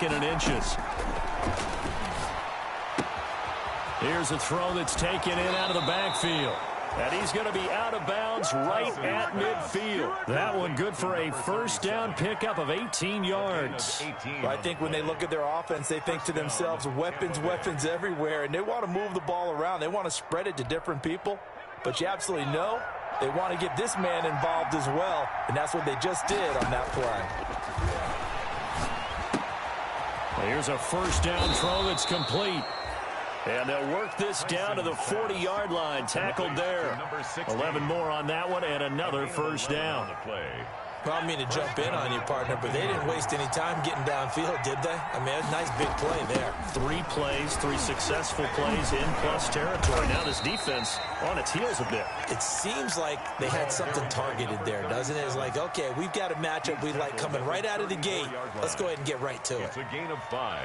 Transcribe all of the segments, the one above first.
2nd and inches. Here's a throw that's taken in out of the backfield. And he's going to be out of bounds right at midfield. That one good for a first down pickup of 18 yards. Well, I think when they look at their offense, they think to themselves, weapons, weapons everywhere. And they want to move the ball around. They want to spread it to different people. But you absolutely know they want to get this man involved as well. And that's what they just did on that play. Well, here's a first down throw that's complete. And they'll work this down to the 40-yard line. Tackled there. 11 more on that one and another first down. Well, I mean to jump in on you, partner, but they didn't waste any time getting downfield, did they? I mean, a nice big play there. 3 plays, 3 successful plays in plus territory. Now this defense on its heels a bit. It seems like they had something targeted there, doesn't it? It's like, okay, we've got a matchup we like coming right out of the gate. Let's go ahead and get right to it. It's a gain of 5.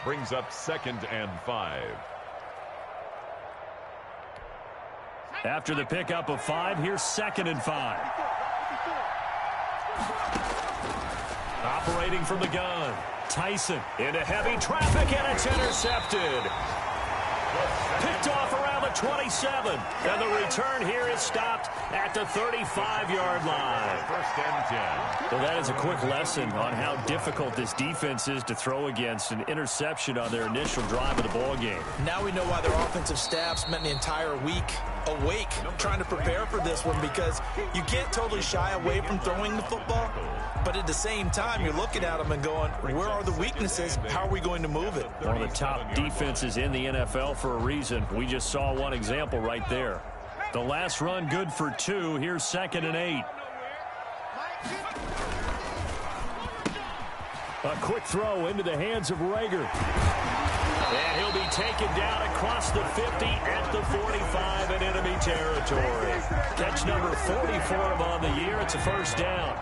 Brings up 2nd and 5. After the pickup of 5, here's 2nd and 5. Operating from the gun. Tyson into heavy traffic, and it's intercepted. Picked off around the 27. And the return here is stopped at the 35-yard line. 1st and 10. Well, that is a quick lesson on how difficult this defense is to throw against. An interception on their initial drive of the ball game. Now we know why their offensive staff spent the entire week awake trying to prepare for this one, because you can't totally shy away from throwing the football, but at the same time you're looking at them and going, where are the weaknesses? How are we going to move it? One of the top defenses in the NFL for a reason. We just saw one example right there. The last run good for 2. Here's 2nd and 8. A quick throw into the hands of Rager. And he'll be taken down across the 50 at the 45 in enemy territory. Catch number 40 for him on the year. It's a first down.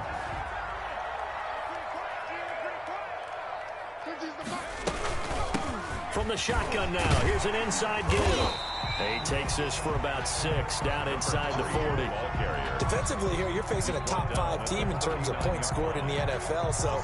From the shotgun now, here's an inside give. He takes this for about 6 down inside the 40. Defensively here, you're facing a top 5 team in terms of points scored in the NFL. So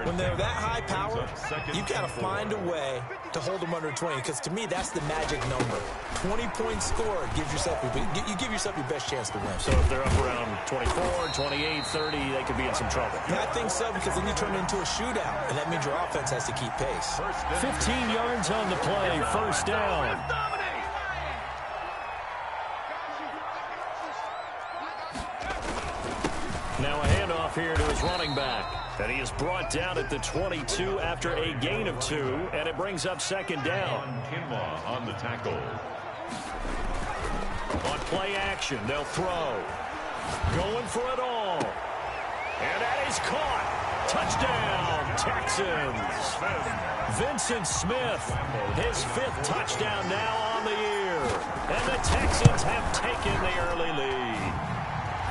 when they're that high power, you've got to find a way to hold them under 20. Because to me, that's the magic number. 20 points scored gives yourself you give yourself your best chance to win. So if they're up around 24, 28, 30, they could be in some trouble. Yeah, I think so, because then you turn it into a shootout, and that means your offense has to keep pace. 15 yards on the play, first down. Now a handoff here to his running back. And he is brought down at the 22 after a gain of 2, and it brings up 2nd down. Kinlaw on the tackle. On play action, they'll throw. Going for it all. And that is caught. Touchdown, Texans. Vincent Smith, his 5th touchdown now on the year. And the Texans have taken the early lead.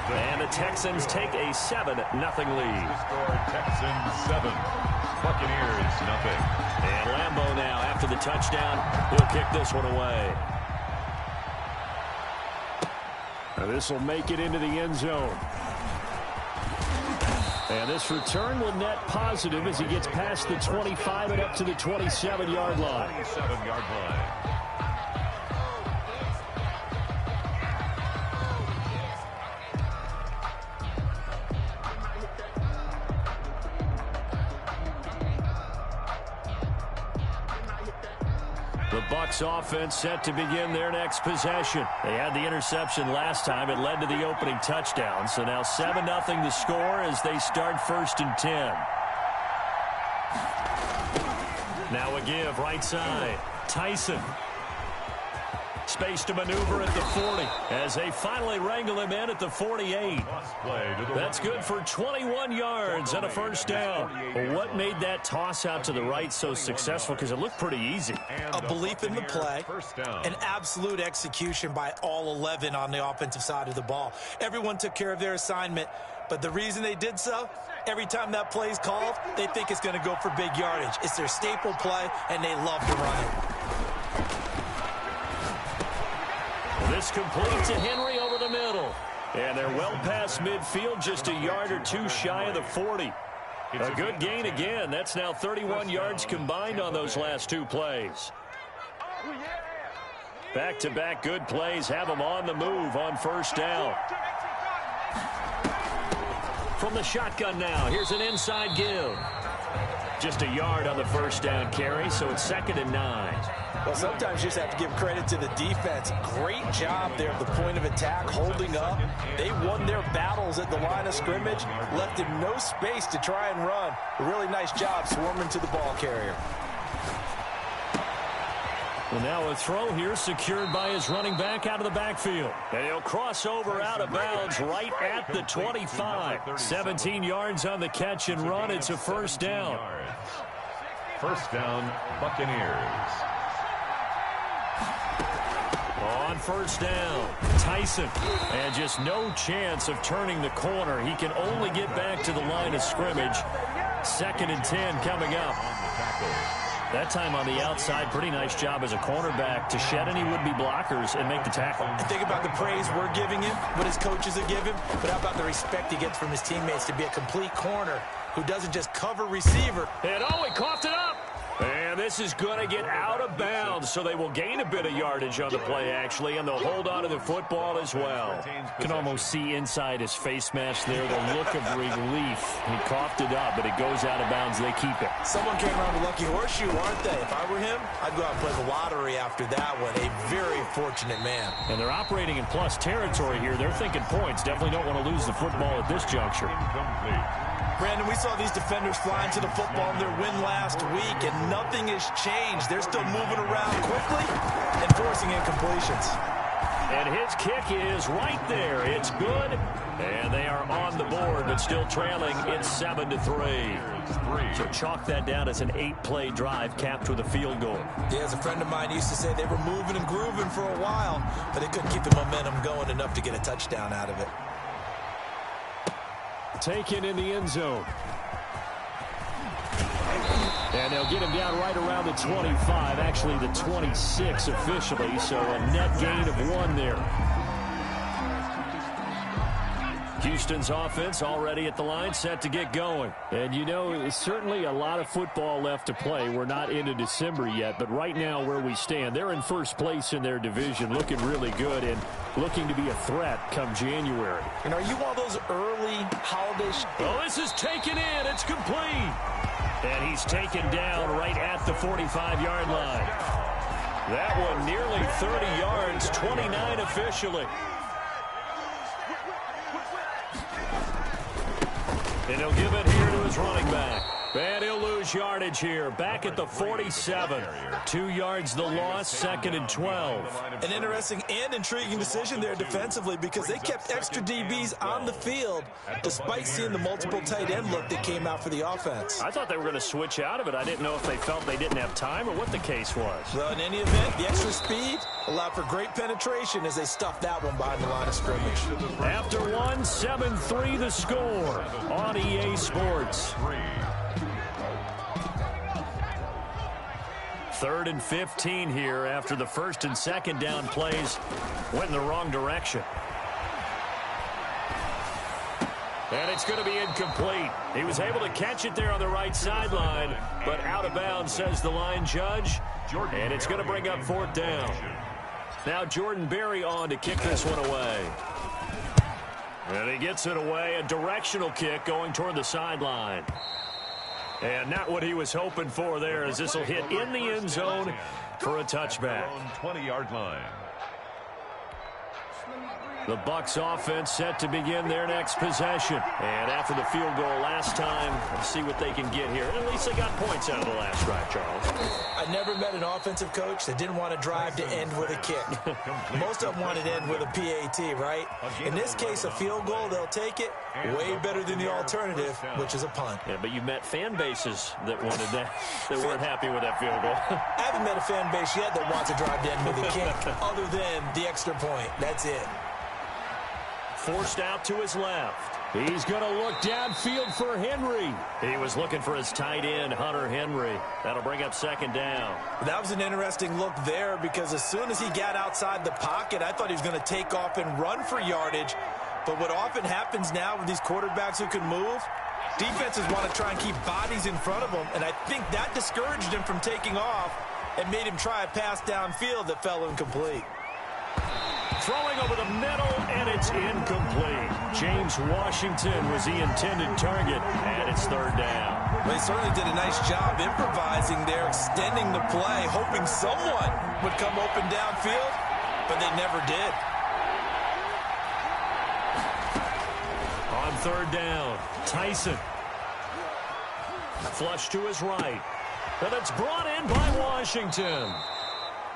And the Texans take a 7-0 lead. Score Texans 7, Buccaneers nothing. And Lambeau now after the touchdown, he'll kick this one away. Now this will make it into the end zone. And this return will net positive as he gets past the 25 and up to the 27-yard line. 27-yard line. The Bucs offense set to begin their next possession. They had the interception last time. It led to the opening touchdown. So now 7-0 the score as they start 1st and 10. Now a give right side. Tyson. Space to maneuver at the 40 as they finally wrangle him in at the 48. That's good for 21 yards and a first down. Well, what made that toss out to the right so successful? Because it looked pretty easy. A belief in the play, an absolute execution by all 11 on the offensive side of the ball. Everyone took care of their assignment, but the reason they did so, every time that play is called, they think it's going to go for big yardage. It's their staple play, and they love to run it. This completes a Henry over the middle. And they're well past midfield, just a yard or 2 shy of the 40. A good gain again. That's now 31 yards combined on those last two plays. Back-to-back good plays have them on the move on first down. From the shotgun now, here's an inside give. Just a yard on the first down carry, so it's 2nd and 9. Well, sometimes you just have to give credit to the defense. Great job there at the point of attack, holding up. They won their battles at the line of scrimmage, left him no space to try and run. A really nice job swarming to the ball carrier. Well, now a throw here secured by his running back out of the backfield. And he'll cross over out of bounds right at the 25. 17 yards on the catch and run. It's a first down. First down, Buccaneers. On first down, Tyson. And just no chance of turning the corner. He can only get back to the line of scrimmage. 2nd and 10 coming up. That time on the outside, pretty nice job as a cornerback to shed any would-be blockers and make the tackle. And think about the praise we're giving him, what his coaches are giving, but how about the respect he gets from his teammates to be a complete corner who doesn't just cover receiver. And he coughed it up. And this is going to get out of bounds, so they will gain a bit of yardage on the play, actually, and they'll hold on to the football as well. Can almost see inside his face mask there the look of relief. He coughed it up, but it goes out of bounds. They keep it. Someone came around with lucky horseshoe, aren't they? If I were him, I'd go out and play the lottery after that one. A very fortunate man. And they're operating in plus territory here. They're thinking points. Definitely don't want to lose the football at this juncture. Brandon, we saw these defenders flying to the football in their win last week, and nothing has changed. They're still moving around quickly and forcing incompletions. And his kick is right there. It's good. And they are on the board, but still trailing. It's 7-3. So chalk that down as an 8-play drive capped with a field goal. Yeah, as a friend of mine used to say, they were moving and grooving for a while, but they couldn't keep the momentum going enough to get a touchdown out of it. Taken in the end zone. And they'll get him down right around the 25, actually the 26 officially, so a net gain of 1 there. Houston's offense already at the line, set to get going. And, you know, certainly a lot of football left to play. We're not into December yet, but right now where we stand, they're in first place in their division, looking really good and looking to be a threat come January. And are you one of those early holiday... Oh, this is taken in. It's complete. And he's taken down right at the 45-yard line. That one nearly 30 yards, 29 officially. And he'll give it here to his running back. And he'll lose yardage here. Back at the 47. 2 yards the loss, 2nd and 12. An interesting and intriguing decision there defensively because they kept extra DBs on the field despite seeing the multiple tight end look that came out for the offense. I thought they were going to switch out of it. I didn't know if they felt they didn't have time or what the case was. Well, in any event, the extra speed allowed for great penetration as they stuffed that one behind the line of scrimmage. After one, 7-3 the score on EA Sports. 3rd and 15 here after the 1st and 2nd down plays went in the wrong direction. And it's going to be incomplete. He was able to catch it there on the right sideline, but out of bounds, says the line judge. And it's going to bring up 4th down. Now Jordan Berry on to kick this one away. And he gets it away, a directional kick going toward the sideline. And not what he was hoping for there, as this will hit in the end zone for a touchback. 20-yard line. The Bucs offense set to begin their next possession. And after the field goal last time, let's see what they can get here. At least they got points out of the last drive, Charles. I never met an offensive coach that didn't want to drive to end with a kick. Most of them wanted to end with a PAT, right? In this case, a field goal, they'll take it. Way better than the alternative, which is a punt. Yeah, but you met fan bases that wanted that, that weren't happy with that field goal. I haven't met a fan base yet that wants to drive to end with a kick, other than the extra point. That's it. Forced out to his left. He's going to look downfield for Henry. He was looking for his tight end, Hunter Henry. That'll bring up 2nd down. That was an interesting look there because as soon as he got outside the pocket, I thought he was going to take off and run for yardage. But what often happens now with these quarterbacks who can move, Defenses want to try and keep bodies in front of them, and I think that discouraged him from taking off and made him try a pass downfield that fell incomplete. Throwing over the middle, and it's incomplete. James Washington was the intended target, and it's third down. They certainly did a nice job improvising there, extending the play, hoping someone would come open downfield, but they never did. On third down, Tyson. Flush to his right. And it's brought in by Washington.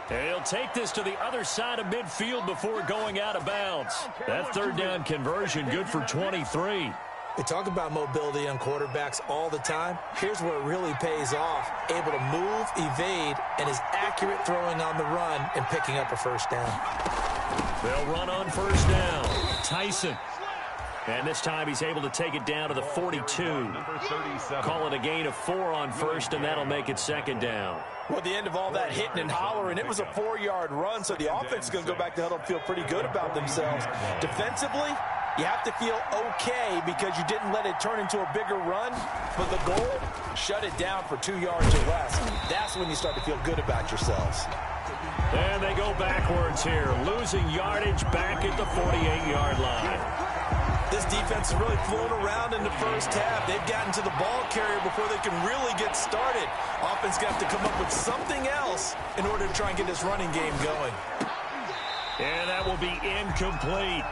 And he'll take this to the other side of midfield before going out of bounds. That third down conversion good for 23. We talk about mobility on quarterbacks all the time. Here's where it really pays off. Able to move, evade, and is accurate throwing on the run and picking up a first down. They'll run on first down. Tyson. And this time he's able to take it down to the 42. Call it a gain of 4 on first, and that'll make it second down. Well, at the end of all that hitting and hollering, it was a 4-yard run, so the offense is going to go back to huddle and feel pretty good about themselves. Defensively, you have to feel okay because you didn't let it turn into a bigger run, but the goal, shut it down for 2 yards or less. That's when you start to feel good about yourselves. And they go backwards here, losing yardage back at the 48-yard line. This defense has really flown around in the first half. They've gotten to the ball carrier before they can really get started. Offense got to come up with something else in order to try and get this running game going. And that will be incomplete.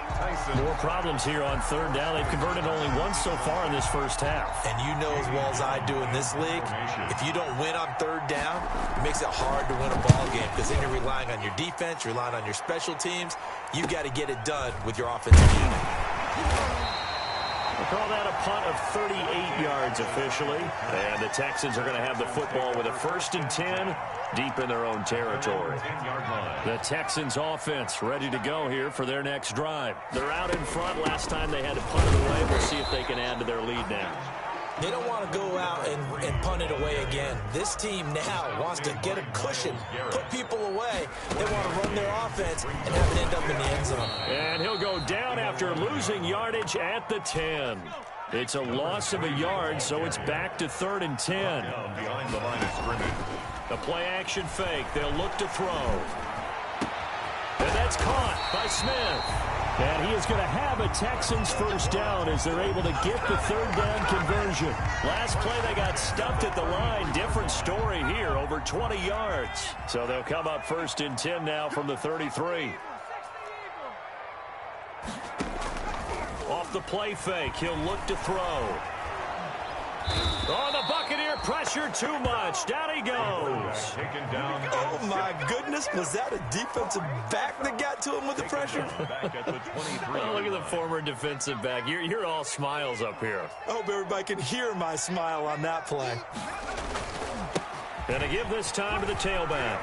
More problems here on third down. They've converted only once so far in this first half. And you know as well as I do in this league, if you don't win on third down, it makes it hard to win a ball game because then you're relying on your defense, you're relying on your special teams. You've got to get it done with your offensive unit. We'll call that a punt of 38 yards officially. And the Texans are going to have the football with a 1st and 10 deep in their own territory. The Texans offense ready to go here for their next drive. They're out in front. Last time they had to punt it away. We'll see if they can add to their lead now. They don't want to go out and punt it away again. This team now wants to get a cushion, put people away. They want to run their offense and have it end up in the end zone. And he'll go down after losing yardage at the 10. It's a loss of a yard, so it's back to 3rd and 10. Behind the line of scrimmage. The play-action fake. They'll look to throw. And that's caught by Smith. And he is going to have a Texans first down as they're able to get the third down conversion. Last play, they got stumped at the line. Different story here, over 20 yards. So they'll come up 1st and 10 now from the 33. Off the play fake, he'll look to throw. Oh, the Buccaneer pressure too much. Down he goes. Oh, my goodness. Was that a defensive back that got to him with the pressure? Oh, look at the former defensive back. You're all smiles up here. I hope everybody can hear my smile on that play. Gonna give this time to the tailback.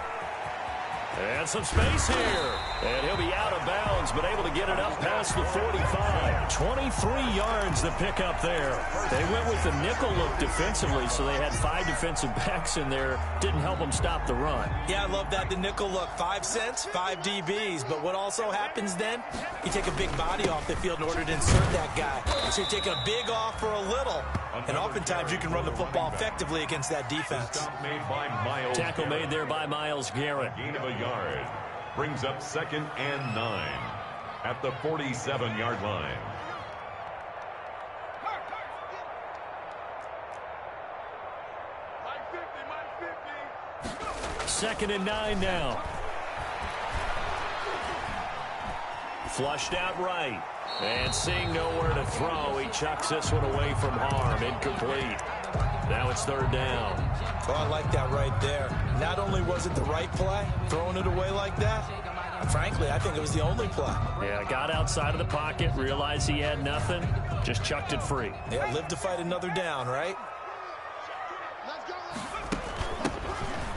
And some space here. And he'll be out of bounds, but able to get it up past the 45. 23 yards the pickup there. They went with the nickel look defensively, so they had 5 defensive backs in there. Didn't help them stop the run. Yeah, I love that. The nickel look. 5 cents, 5 DBs. But what also happens then, you take a big body off the field in order to insert that guy. So you're taking a big off for a little. And oftentimes you can run the football effectively against that defense. Tackle made there by Myles Garrett. Gain of a yard. Brings up 2nd and 9 at the 47-yard line. Second and 9 now. Flushed out right. And seeing nowhere to throw, he chucks this one away from harm. Incomplete. Now it's 3rd down. Oh, I like that right there. Not only was it the right play, throwing it away like that, frankly, I think it was the only play. Yeah, got outside of the pocket, realized he had nothing, just chucked it free. Yeah, live to fight another down, right?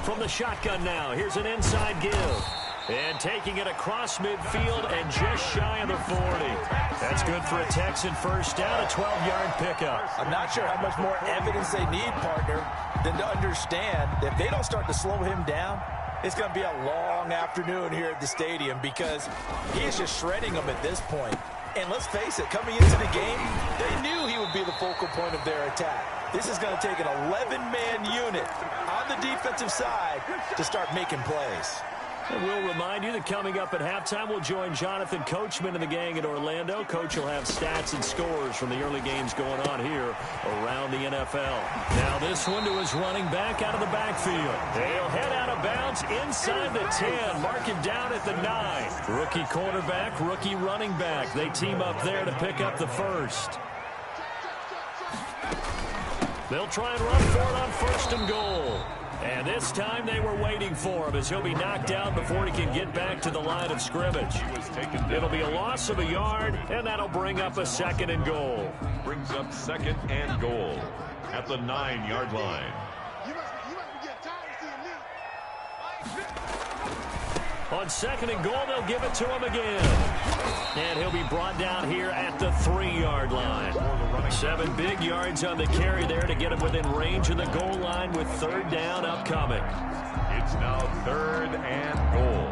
From the shotgun now, here's an inside give. And taking it across midfield and just shy of the 40. That's good for a Texan first down, a 12-yard pickup. I'm not sure how much more evidence they need, partner, than to understand that if they don't start to slow him down, it's going to be a long afternoon here at the stadium because he is just shredding them at this point. And let's face it, coming into the game, they knew he would be the focal point of their attack. This is going to take an 11-man unit on the defensive side to start making plays. And we'll remind you that coming up at halftime, we'll join Jonathan Coachman and the gang in Orlando. Coach will have stats and scores from the early games going on here around the NFL. Now this one to his running back out of the backfield. They'll head out of bounds inside the 10. Mark him down at the 9. Rookie quarterback, rookie running back. They team up there to pick up the first. They'll try and run for it on 1st and goal. And this time they were waiting for him as he'll be knocked down before he can get back to the line of scrimmage. It'll be a loss of a yard, and that'll bring up a 2nd and goal. Brings up 2nd and goal at the 9-yard line. On 2nd and goal, they'll give it to him again. And he'll be brought down here at the 3-yard line. 7 big yards on the carry there to get him within range of the goal line with 3rd down upcoming. It's now 3rd and goal.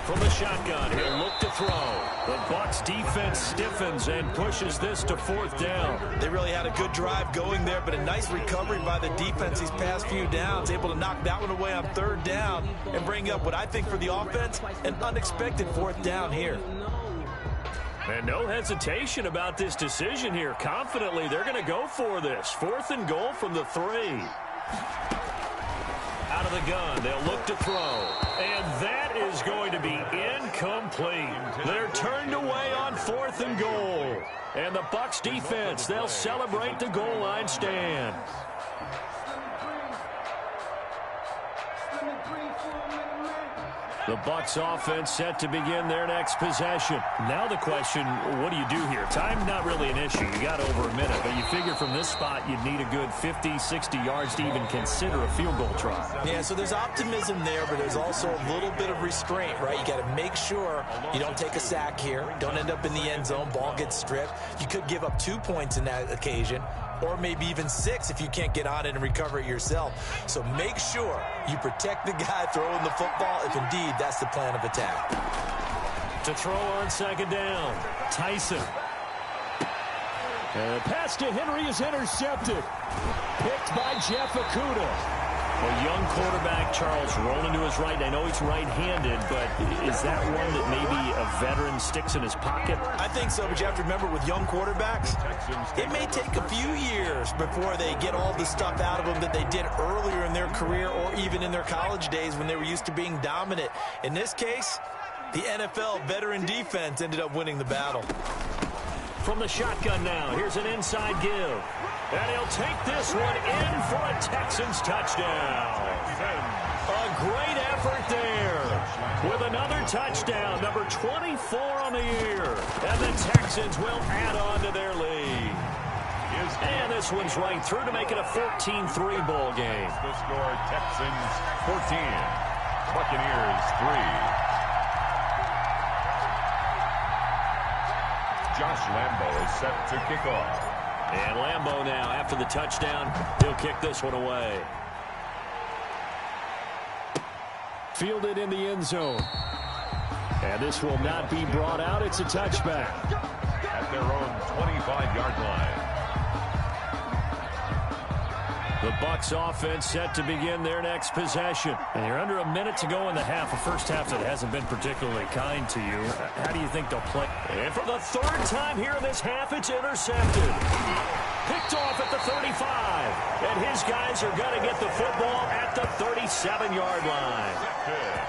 From the shotgun, he'll look to throw. The Bucs defense stiffens and pushes this to 4th down. They really had a good drive going there, but a nice recovery by the defense these past few downs, able to knock that one away on 3rd down and bring up what I think for the offense, an unexpected 4th down here. And no hesitation about this decision here. Confidently, they're going to go for this. 4th and goal from the 3. Out of the gun, they'll look to throw. And that is going to be incomplete. They're turned away on 4th and goal. And the Bucs defense, they'll celebrate the goal line stand. The Bucs offense set to begin their next possession. Now the question, what do you do here? Time not really an issue. You got over a minute, but you figure from this spot you'd need a good 50, 60 yards to even consider a field goal try. Yeah, so there's optimism there, but there's also a little bit of restraint, right? You got to make sure you don't take a sack here. Don't end up in the end zone. Ball gets stripped. You could give up 2 points in that occasion, or maybe even 6 if you can't get on it and recover it yourself. So make sure you protect the guy throwing the football if indeed that's the plan of attack. To throw on 2nd down, Tyson. And the pass to Henry is intercepted. Picked by Jeff Okudah. A young quarterback, Charles, rolling to his right. I know he's right-handed, but is that one that maybe a veteran sticks in his pocket? I think so, but you have to remember with young quarterbacks, it may take a few years before they get all the stuff out of them that they did earlier in their career or even in their college days when they were used to being dominant. In this case, the NFL veteran defense ended up winning the battle. From the shotgun now, here's an inside give. And he'll take this one in for a Texans touchdown. A great effort there with another touchdown, number 24 on the year. And the Texans will add on to their lead. And this one's right through to make it a 14-3 ball game. The score, Texans 14, Buccaneers 3. Josh Lambo is set to kick off. And Lambo now, after the touchdown, he'll kick this one away. Fielded in the end zone. And this will not be brought out. It's a touchback. At their own 25-yard line. The Bucs offense set to begin their next possession. And you're under a minute to go in the half, a first half that hasn't been particularly kind to you. How do you think they'll play? And for the 3rd time here in this half, it's intercepted. Picked off at the 35. And his guys are going to get the football at the 37-yard line.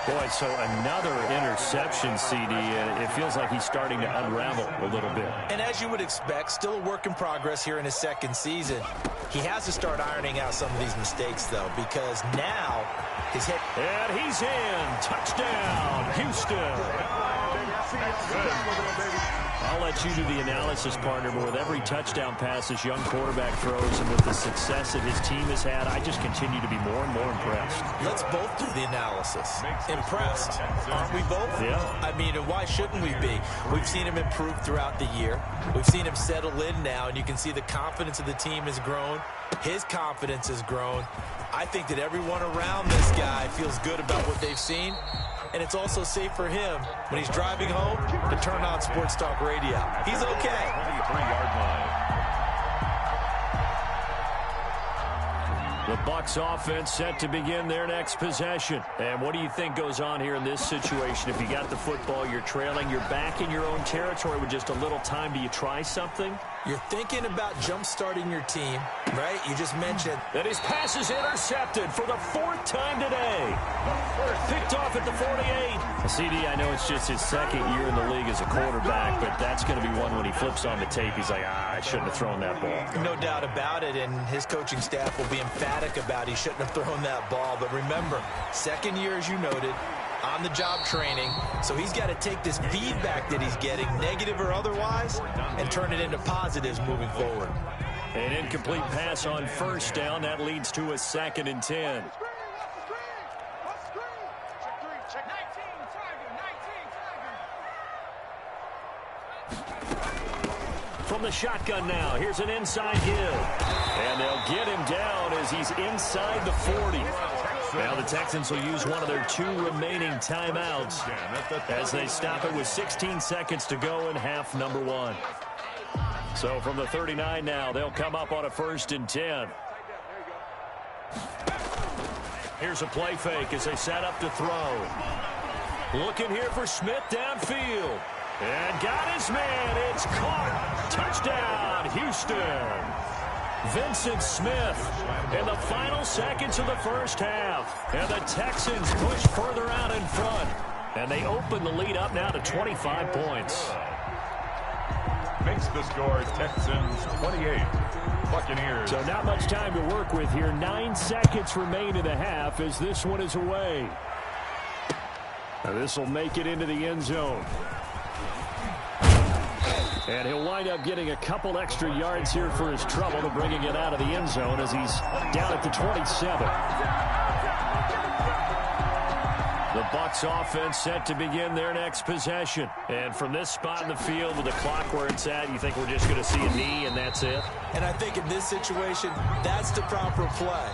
Boy, so another interception, CD, and it feels like he's starting to unravel a little bit. And as you would expect, still a work in progress here in his 2nd season. He has to start ironing out some of these mistakes, though, because now his head... And he's in. Touchdown, Houston. I'll let you do the analysis, partner, but with every touchdown pass this young quarterback throws and with the success that his team has had, I just continue to be more and more impressed. Let's both do the analysis. Impressed. Aren't we both? Yeah. I mean, and why shouldn't we be? We've seen him improve throughout the year. We've seen him settle in now, and you can see the confidence of the team has grown. His confidence has grown. I think that everyone around this guy feels good about what they've seen. And it's also safe for him when he's driving home to turn on Sports Talk Radio. He's okay. 23-yard line. The Bucs offense set to begin their next possession. And what do you think goes on here in this situation? If you got the football, you're trailing, you're back in your own territory with just a little time. Do you try something? You're thinking about jump-starting your team, right? You just mentioned. And his pass is intercepted for the 4th time today. Picked off at the 48. CD, I know it's just his 2nd year in the league as a quarterback, but that's going to be one when he flips on the tape. He's like, I shouldn't have thrown that ball. No doubt about it, and his coaching staff will be emphatic about he shouldn't have thrown that ball. But remember, 2nd year, as you noted, on-the-job training, so he's got to take this feedback that he's getting, negative or otherwise, and turn it into positives moving forward. An incomplete pass on 1st down. That leads to a 2nd and 10. From the shotgun now, here's an inside give. And they'll get him down as he's inside the 40. Now the Texans will use one of their 2 remaining timeouts as they stop it with 16 seconds to go in half number 1. So from the 39 now, they'll come up on a 1st and 10. Here's a play fake as they set up to throw. Looking here for Smith downfield. And got his man. It's caught. Touchdown, Houston. Vincent Smith in the final seconds of the 1st half. And the Texans push further out in front. And they open the lead up now to 25 points. Makes the score Texans 28. Buccaneers. So not much time to work with here. 9 seconds remain in the half as this one is away. Now this will make it into the end zone. And he'll wind up getting a couple extra yards here for his trouble to bringing it out of the end zone as he's down at the 27. The Bucs offense set to begin their next possession. And from this spot in the field with the clock where it's at, you think we're just going to see a knee and that's it? And I think in this situation, that's the proper play.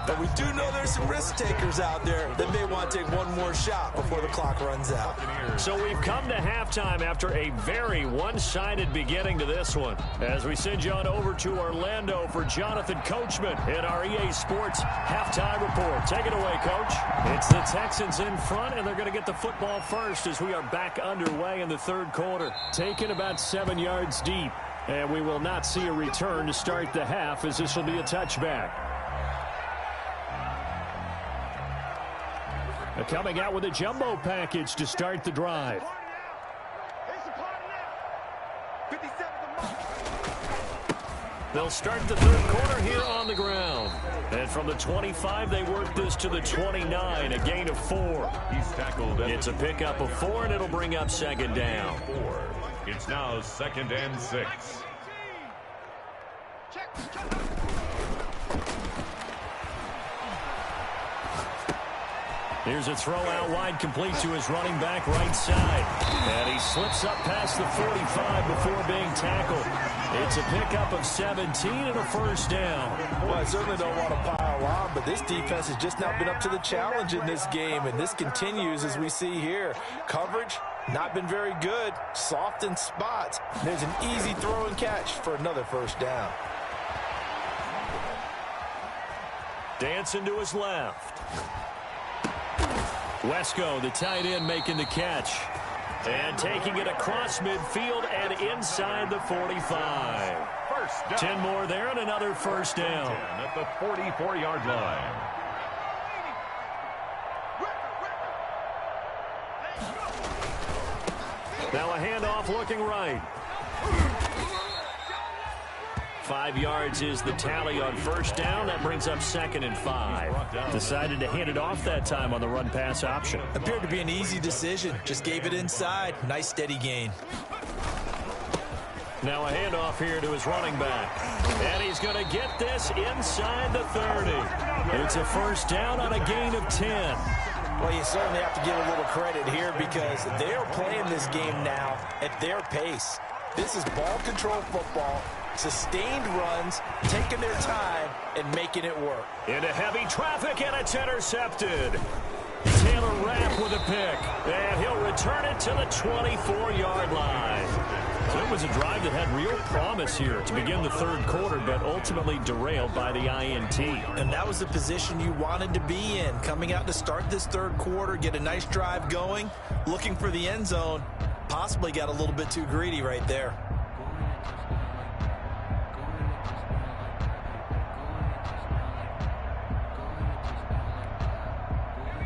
But we do know there's some risk takers out there that may want to take one more shot before the clock runs out. So we've come to halftime after a very one-sided beginning to this one. As we send you on over to Orlando for Jonathan Coachman in our EA Sports halftime report. Take it away, Coach. It's the Texans in front, and they're going to get the football first as we are back underway in the 3rd quarter. Taken about 7 yards deep, and we will not see a return to start the half as this will be a touchback. Coming out with a jumbo package to start the drive. They'll start the 3rd quarter here on the ground. And from the 25, they work this to the 29, a gain of 4. He's tackled. It's a pickup of 4, and it'll bring up 2nd down. It's now 2nd and 6. Here's a throw out wide, complete to his running back right side. And he slips up past the 45 before being tackled. It's a pickup of 17 and a 1st down. Well, I certainly don't want to pile on, but this defense has just not been up to the challenge in this game, and this continues as we see here. Coverage, not been very good. Soft in spots. There's an easy throw and catch for another 1st down. Dancing to his left. Wesco, the tight end, making the catch. And taking it across midfield and inside the 45. 10 more there and another 1st down. At the 44-yard line. Now a handoff looking right. 5 yards is the tally on 1st down. That brings up 2nd and 5. Decided to hand it off that time on the run-pass option. Appeared to be an easy decision. Just gave it inside. Nice steady gain. Now a handoff here to his running back. And he's going to get this inside the 30. It's a first down on a gain of 10. Well, you certainly have to give a little credit here because they're playing this game now at their pace. This is ball control football, sustained runs, taking their time, and making it work. Into heavy traffic, and it's intercepted. Taylor Rapp with a pick, and he'll return it to the 24-yard line. So it was a drive that had real promise here to begin the third quarter, but ultimately derailed by the INT. And that was the position you wanted to be in, coming out to start this third quarter, get a nice drive going, looking for the end zone. Possibly got a little bit too greedy right there.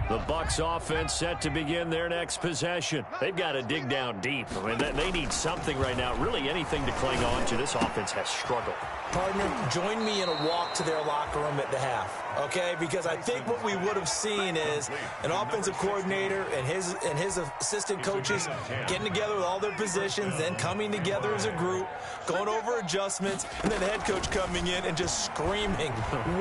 The Bucs offense set to begin their next possession. They've got to dig down deep. I mean, they need something right now, really anything to cling on to. This offense has struggled. Partner, join me in a walk to their locker room at the half, okay? Because I think what we would have seen is an offensive coordinator and his assistant coaches getting together with all their positions, then coming together as a group, going over adjustments, and then the head coach coming in and just screaming,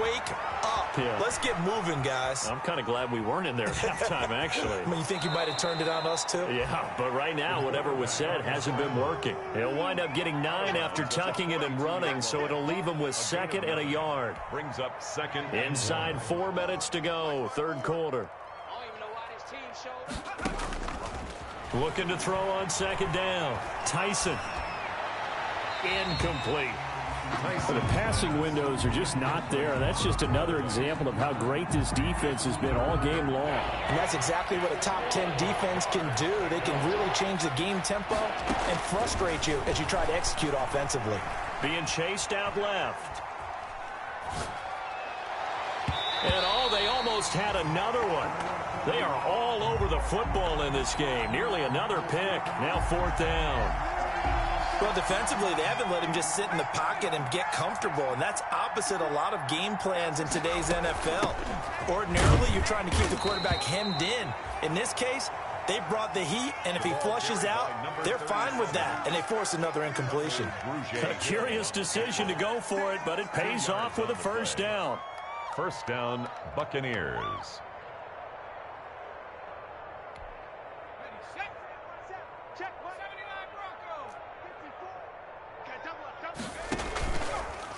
"Wake up. Yeah. Let's get moving, guys." I'm kind of glad we weren't in there at halftime, actually. I mean, you think you might have turned it on us, too? Yeah, but right now, whatever was said hasn't been working. He'll wind up getting 9 after tucking it and running, so it'll leave him with 2nd and a yard. Brings up 2nd. Inside 4 minutes to go, third quarter. Looking to throw on 2nd down. Tyson. Incomplete. The passing windows are just not there. That's just another example of how great this defense has been all game long. And that's exactly what a top 10 defense can do. They can really change the game tempo and frustrate you as you try to execute offensively. Being chased out left. And they almost had another one. They are all over the football in this game. Nearly another pick. Now 4th down. Well, defensively, they haven't let him just sit in the pocket and get comfortable, and that's opposite a lot of game plans in today's NFL. Ordinarily, you're trying to keep the quarterback hemmed in. In this case, they brought the heat, and if he flushes out, they're fine with that, and they force another incompletion. A curious decision to go for it, but it pays off with a first down. First down, Buccaneers.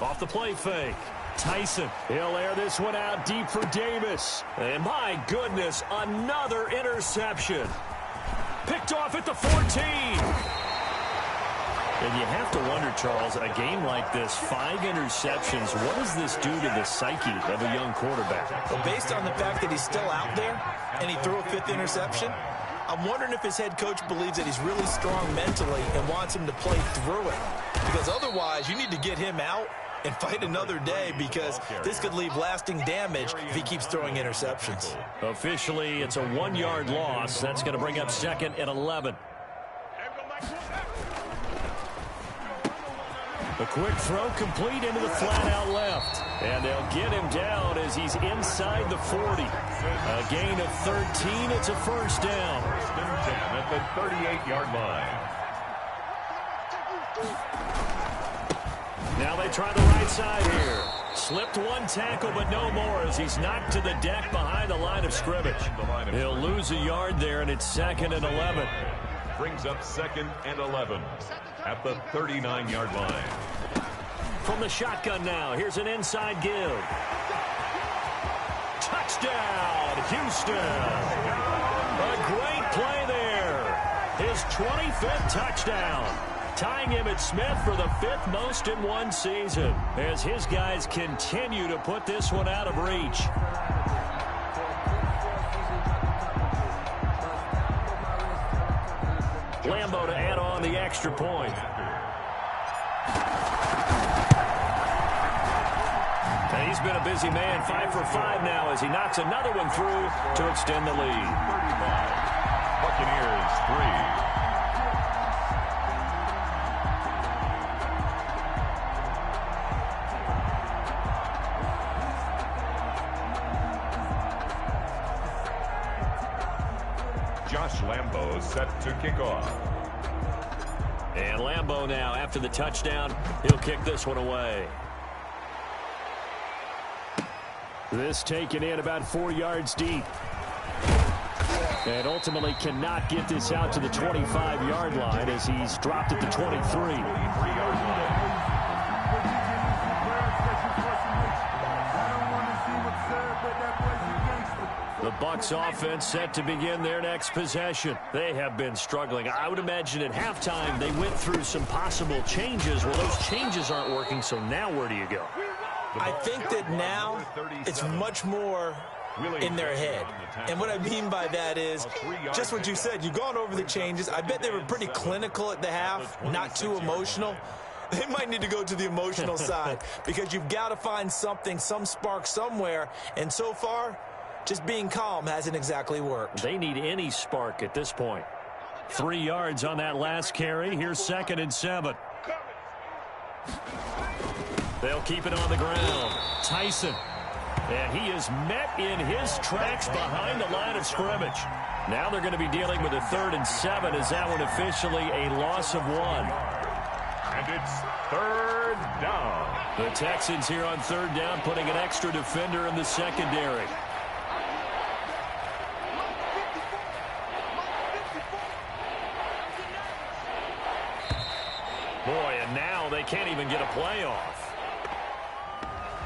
Off the play fake. Tyson. He'll air this one out deep for Davis. And my goodness, another interception. Picked off at the 14. And you have to wonder, Charles, a game like this, 5 interceptions, what does this do to the psyche of a young quarterback? Well, based on the fact that he's still out there and he threw a 5th interception, I'm wondering if his head coach believes that he's really strong mentally and wants him to play through it. Because otherwise, you need to get him out and fight another day, because this could leave lasting damage if he keeps throwing interceptions. Officially, it's a 1-yard loss. That's going to bring up 2nd and 11. A quick throw complete into the flat out left. And they'll get him down as he's inside the 40. A gain of 13. It's a first down. First and 10 at the 38-yard line. Now they try the right side here. Slipped one tackle, but no more as he's knocked to the deck behind the line of scrimmage. He'll lose a yard there, and it's 2nd and 11. Brings up 2nd and 11 at the 39-yard line. From the shotgun now, here's an inside give. Touchdown, Houston. A great play there. His 25th touchdown. Tying Emmitt Smith for the 5th most in one season as his guys continue to put this one out of reach. Lambo to add on the extra point. And he's been a busy man, 5 for 5 now as he knocks another one through to extend the lead. 35. Buccaneers 3. Josh Lambo set to kick off. And Lambeau now, after the touchdown, he'll kick this one away. This taken in about 4 yards deep. And ultimately cannot get this out to the 25-yard line as he's dropped at the 23. The Bucs offense set to begin their next possession. They have been struggling. I would imagine at halftime they went through some possible changes. Well, those changes aren't working, so now where do you go? I think that now it's much more in their head. And what I mean by that is just what you said. You've gone over the changes. I bet they were pretty clinical at the half, not too emotional. They might need to go to the emotional side because you've got to find something, some spark somewhere. And so far, just being calm hasn't exactly worked. They need any spark at this point. 3 yards on that last carry. Here's 2nd and 7. They'll keep it on the ground. Tyson. And he is met in his tracks behind the line of scrimmage. Now they're going to be dealing with a 3rd and 7 as that one officially a loss of 1. And it's 3rd down. The Texans here on 3rd down putting an extra defender in the secondary. Boy, and now they can't even get a play off.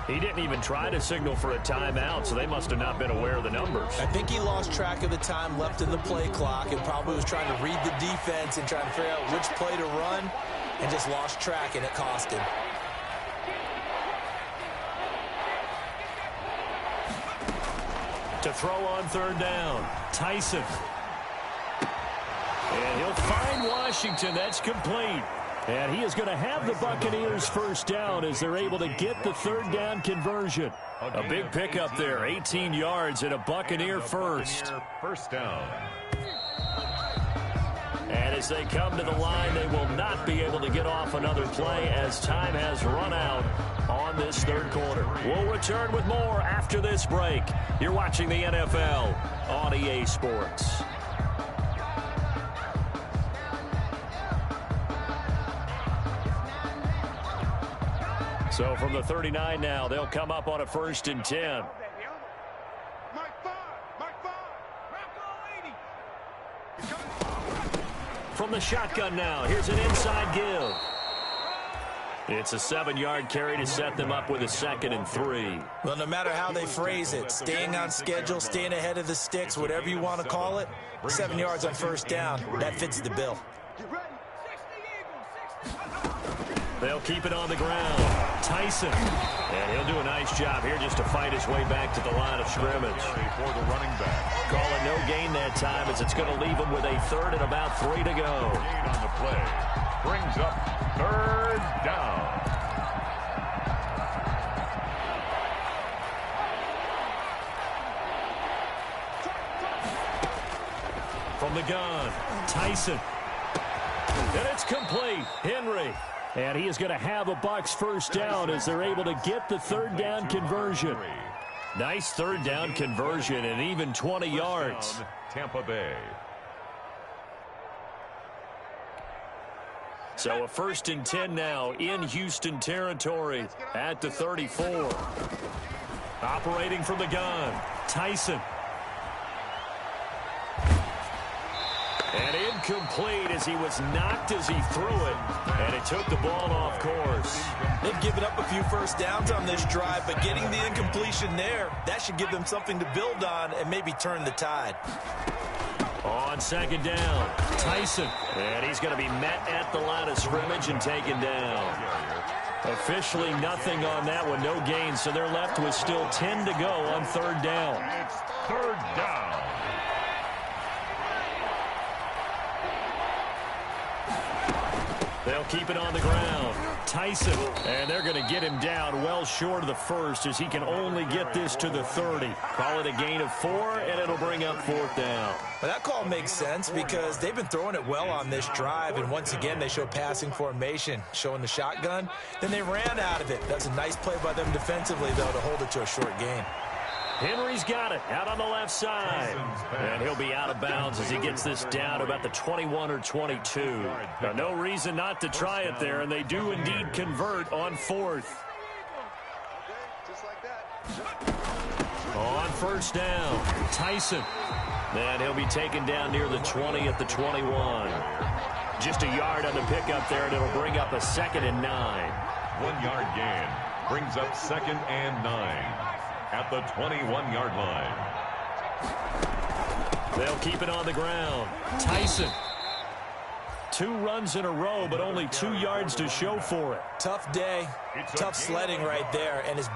He didn't even try to signal for a timeout, so they must have not been aware of the numbers. I think he lost track of the time left in the play clock and probably was trying to read the defense and trying to figure out which play to run and just lost track, and it cost him. To throw on 3rd down, Tyson. And he'll find Washington. That's complete. And he is going to have the Buccaneers 1st down as they're able to get the 3rd down conversion. A big pickup there, 18 yards and a Buccaneer first. 1st down. And as they come to the line, they will not be able to get off another play as time has run out on this 3rd quarter. We'll return with more after this break. You're watching the NFL on EA Sports. So from the 39 now, they'll come up on a 1st and 10. From the shotgun now, here's an inside give. It's a 7-yard carry to set them up with a 2nd and 3. Well, no matter how they phrase it, staying on schedule, staying ahead of the sticks, whatever you want to call it, 7 yards on 1st down, that fits the bill. They'll keep it on the ground. Tyson. And he'll do a nice job here just to fight his way back to the line of scrimmage. For the running back. Call it no gain that time as it's going to leave him with a 3rd and about 3 to go. Gain on the play. Brings up 3rd down. From the gun, Tyson. And it's complete. Henry. And he is going to have a Bucs 1st down as they're able to get the 3rd down conversion. Nice 3rd down conversion and even 20 yards. Tampa Bay. So a 1st and 10 now in Houston territory at the 34. Operating from the gun, Tyson. And incomplete as he was knocked as he threw it. And it took the ball off course. They've given up a few 1st downs on this drive, but getting the incompletion there, that should give them something to build on and maybe turn the tide. On 2nd down, Tyson. And he's going to be met at the line of scrimmage and taken down. Officially nothing on that one, no gain. So they're left with still 10 to go on 3rd down. It's 3rd down. They'll keep it on the ground. Tyson. And they're going to get him down well short of the 1st as he can only get this to the 30. Call it a gain of 4, and it'll bring up 4th down. Well, that call makes sense because they've been throwing it well on this drive, and once again, they show passing formation, showing the shotgun. Then they ran out of it. That's a nice play by them defensively, though, to hold it to a short gain. Henry's got it out on the left side. And he'll be out of bounds as he gets this down to about the 21 or 22. Now, no reason not to try it there, and they do indeed convert on 4th. On first down, Tyson. And he'll be taken down near the 20 at the 21. Just a yard on the pickup there, and it'll bring up a 2nd and 9. 1 yard gain brings up 2nd and 9 at the 21-yard line. They'll keep it on the ground. Tyson. 2 runs in a row, but only 2 yards to show for it. Tough day, tough sledding right there, and his